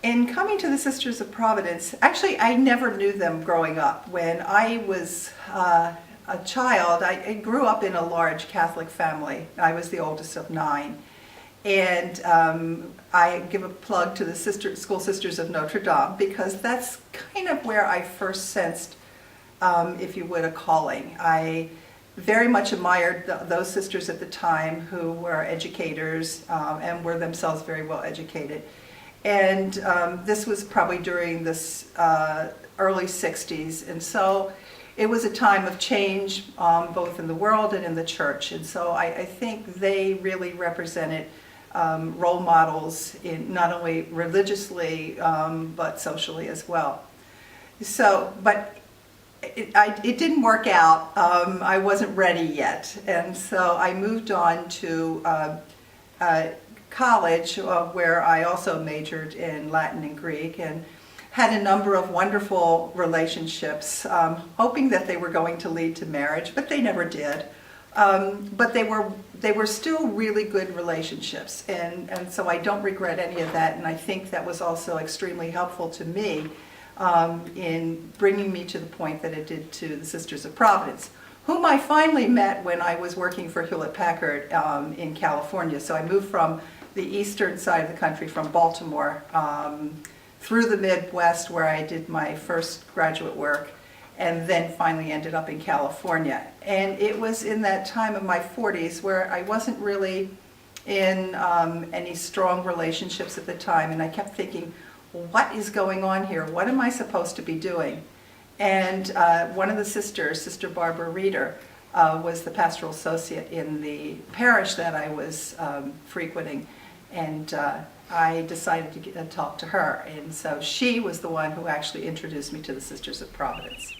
In coming to the Sisters of Providence, actually I never knew them growing up. When I was a child, I grew up in a large Catholic family. I was the oldest of 9. And I give a plug to the School Sisters of Notre Dame because that's kind of where I first sensed, if you would, a calling. I very much admired those sisters at the time who were educators and were themselves very well educated. And this was probably during this early 60s, and so it was a time of change both in the world and in the church. And so I think they really represented role models in not only religiously but socially as well. So, but it didn't work out. I wasn't ready yet, and so I moved on to college, where I also majored in Latin and Greek, and had a number of wonderful relationships, hoping that they were going to lead to marriage, but they never did. But they were still really good relationships, and so I don't regret any of that, and I think that was also extremely helpful to me in bringing me to the point that it did to the Sisters of Providence, whom I finally met when I was working for Hewlett-Packard in California. So I moved from the eastern side of the country, from Baltimore, through the Midwest, where I did my first graduate work, and then finally ended up in California. And it was in that time of my 40s where I wasn't really in any strong relationships at the time, and I kept thinking, what is going on here? What am I supposed to be doing? And one of the sisters, Sister Barbara Reeder, was the pastoral associate in the parish that I was frequenting, and I decided to talk to her, and so she was the one who actually introduced me to the Sisters of Providence.